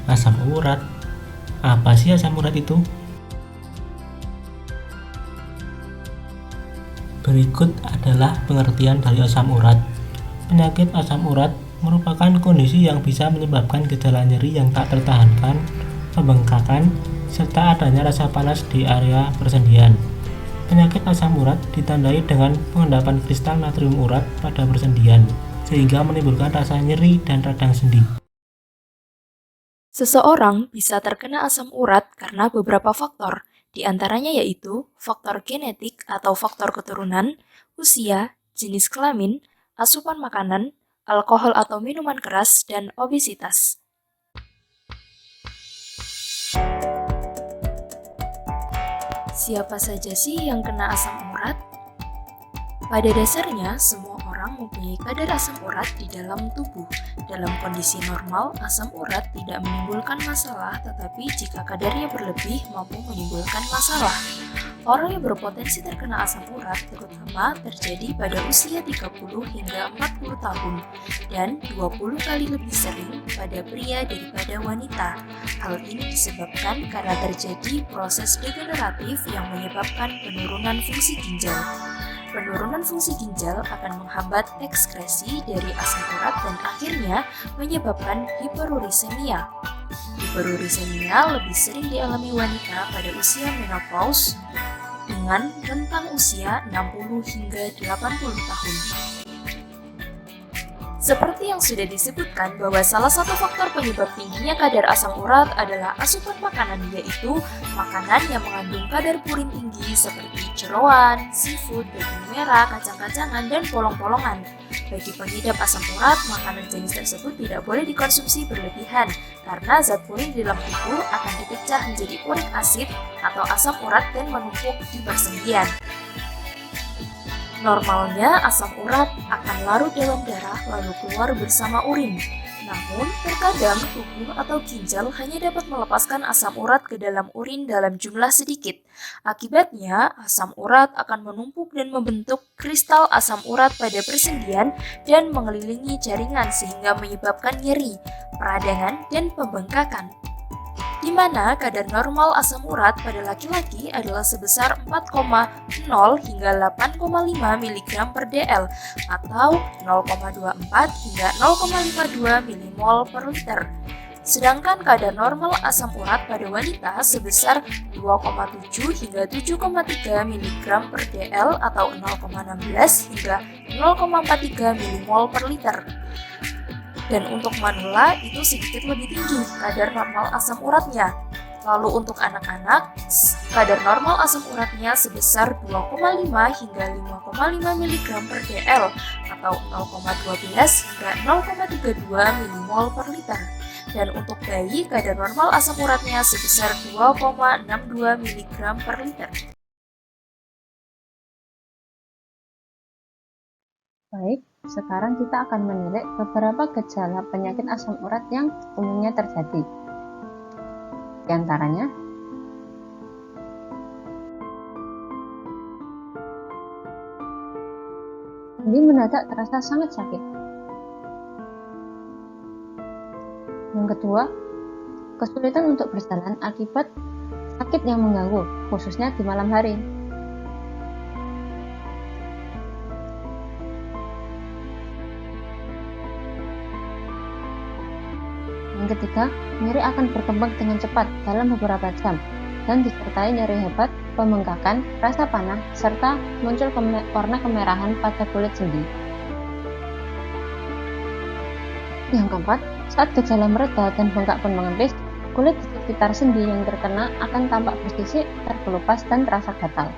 Asam urat. Apa sih asam urat itu? Berikut adalah pengertian dari asam urat. Penyakit asam urat merupakan kondisi yang bisa menyebabkan gejala nyeri yang tak tertahankan, pembengkakan, serta adanya rasa panas di area persendian. Penyakit asam urat ditandai dengan pengendapan kristal natrium urat pada persendian, sehingga menimbulkan rasa nyeri dan radang sendi. Seseorang bisa terkena asam urat karena beberapa faktor, di antaranya yaitu faktor genetik atau faktor keturunan, usia, jenis kelamin, asupan makanan, alkohol atau minuman keras, dan obesitas. Siapa saja sih yang kena asam urat? Pada dasarnya, semua orang mempunyai kadar asam urat di dalam tubuh. Dalam kondisi normal, asam urat tidak menimbulkan masalah, tetapi jika kadarnya berlebih mampu menimbulkan masalah. Orang yang berpotensi terkena asam urat terutama terjadi pada usia 30 hingga 40 tahun dan 20 kali lebih sering pada pria daripada wanita. Hal ini disebabkan karena terjadi proses degeneratif yang menyebabkan penurunan fungsi ginjal. Penurunan fungsi ginjal akan menghambat ekskresi dari asam urat dan akhirnya menyebabkan hiperurisemia. Hiperurisemia lebih sering dialami wanita pada usia menopause dengan rentang usia 60 hingga 80 tahun. Seperti yang sudah disebutkan bahwa salah satu faktor penyebab tingginya kadar asam urat adalah asupan makanan, yaitu makanan yang mengandung kadar purin tinggi seperti jeroan, seafood, daging merah, kacang-kacangan, dan polong-polongan. Bagi pengidap asam urat, makanan jenis tersebut tidak boleh dikonsumsi berlebihan karena zat purin di dalam tubuh akan dipecah menjadi urik asid atau asam urat dan menumpuk di persendian. Normalnya, asam urat akan larut dalam darah lalu keluar bersama urin. Namun, terkadang tubuh atau ginjal hanya dapat melepaskan asam urat ke dalam urin dalam jumlah sedikit. Akibatnya, asam urat akan menumpuk dan membentuk kristal asam urat pada persendian dan mengelilingi jaringan sehingga menyebabkan nyeri, peradangan, dan pembengkakan. Di mana kadar normal asam urat pada laki-laki adalah sebesar 4,0 hingga 8,5 mg per dl atau 0,24 hingga 0,52 mmol per liter. Sedangkan kadar normal asam urat pada wanita sebesar 2,7 hingga 7,3 mg per dl atau 0,16 hingga 0,43 mmol per liter. Dan untuk manula itu sedikit lebih tinggi kadar normal asam uratnya. Lalu untuk anak-anak, kadar normal asam uratnya sebesar 2,5 hingga 5,5 mg per dl atau 0,12 hingga 0,32 mmol per liter. Dan untuk bayi, kadar normal asam uratnya sebesar 2,62 mg per liter. Baik, sekarang kita akan menilik beberapa gejala penyakit asam urat yang umumnya terjadi. Di antaranya, sendi mendadak terasa sangat sakit. Yang kedua, kesulitan untuk berjalan akibat sakit yang mengganggu, khususnya di malam hari. Yang ketiga, nyeri akan berkembang dengan cepat dalam beberapa jam dan disertai nyeri hebat, pembengkakan, rasa panas, serta muncul warna kemerahan pada kulit sendi. Yang keempat, saat gejala mereda dan bengkak pun mengendus, kulit di sekitar sendi yang terkena akan tampak bersisik, terkelupas, dan terasa gatal.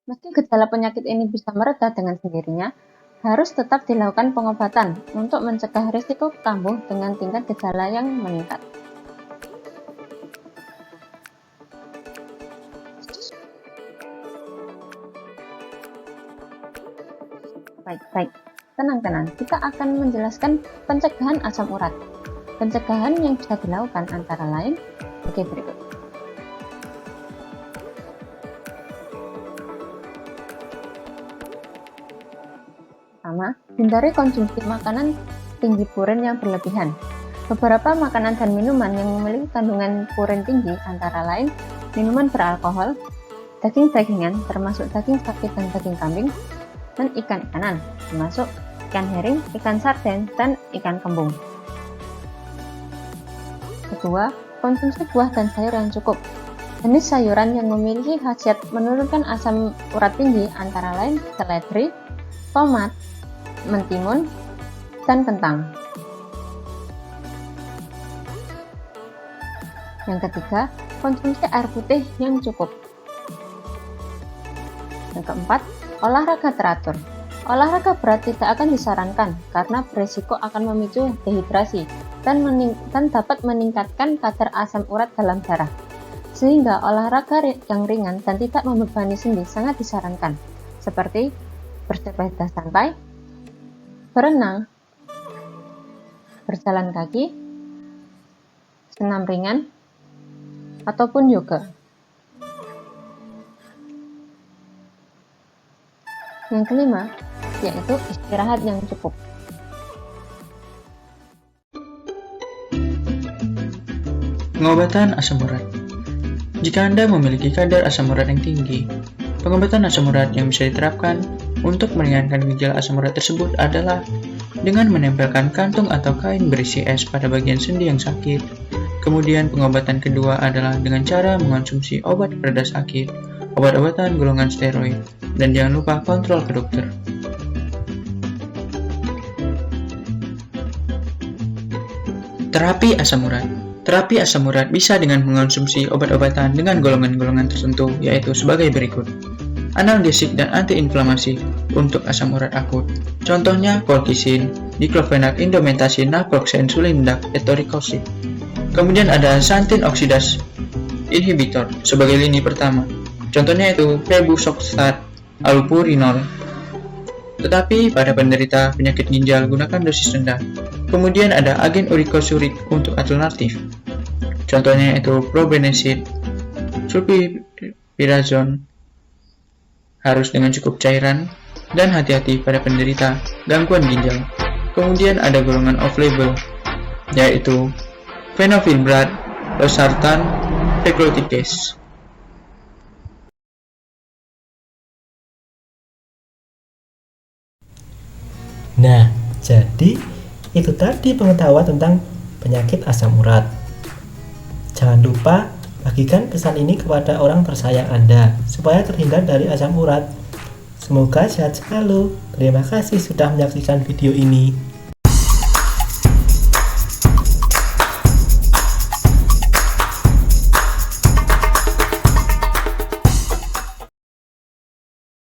Meski gejala penyakit ini bisa mereda dengan sendirinya, harus tetap dilakukan pengobatan untuk mencegah risiko kambuh dengan tingkat gejala yang meningkat. Baik, tenang. Kita akan menjelaskan pencegahan asam urat. Pencegahan yang bisa dilakukan antara lain sebagai berikut. Pertama, hindari konsumsi makanan tinggi purin yang berlebihan. Beberapa makanan dan minuman yang memiliki kandungan purin tinggi antara lain minuman beralkohol, daging-dagingan termasuk daging sapi dan daging kambing, dan ikan-ikanan termasuk ikan herring, ikan sarden, dan ikan kembung. Kedua, konsumsi buah dan sayur yang cukup. Jenis sayuran yang memiliki khasiat menurunkan asam urat tinggi antara lain seledri, tomat, mentimun, dan kentang. Yang ketiga, konsumsi air putih yang cukup. Yang keempat, olahraga teratur. Olahraga berat tidak akan disarankan karena beresiko akan memicu dehidrasi dan dapat meningkatkan kadar asam urat dalam darah. Sehingga olahraga yang ringan dan tidak membebani sendi sangat disarankan, seperti bersepeda santai, berenang, berjalan kaki, senam ringan, ataupun yoga. Yang kelima, yaitu istirahat yang cukup. Pengobatan asam urat. Jika Anda memiliki kadar asam urat yang tinggi, pengobatan asam urat yang bisa diterapkan untuk meringankan gejala asam urat tersebut adalah dengan menempelkan kantung atau kain berisi es pada bagian sendi yang sakit. Kemudian pengobatan kedua adalah dengan cara mengonsumsi obat pereda sakit, obat-obatan golongan steroid, dan jangan lupa kontrol ke dokter. Terapi asam urat. Terapi asam urat bisa dengan mengonsumsi obat-obatan dengan golongan-golongan tertentu, yaitu sebagai berikut. Analgesik dan antiinflamasi untuk asam urat akut. Contohnya colchicine, diclofenac, indomethacin, naproxen, sulindac, etoricoxib. Kemudian ada xanthine oxidase inhibitor sebagai lini pertama. Contohnya itu febusoxat, allopurinol. Tetapi pada penderita penyakit ginjal gunakan dosis rendah. Kemudian ada agen uricosuric untuk alternatif. Contohnya itu probenecid, sulfipyrazone, harus dengan cukup cairan, dan hati-hati pada penderita gangguan ginjal. Kemudian ada golongan off-label, yaitu fenofibrate, losartan, pegloticase. Nah, jadi itu tadi pengetahuan tentang penyakit asam urat. Jangan lupa bagikan pesan ini kepada orang tersayang Anda supaya terhindar dari asam urat. Semoga sehat selalu. Terima kasih sudah menyaksikan video ini.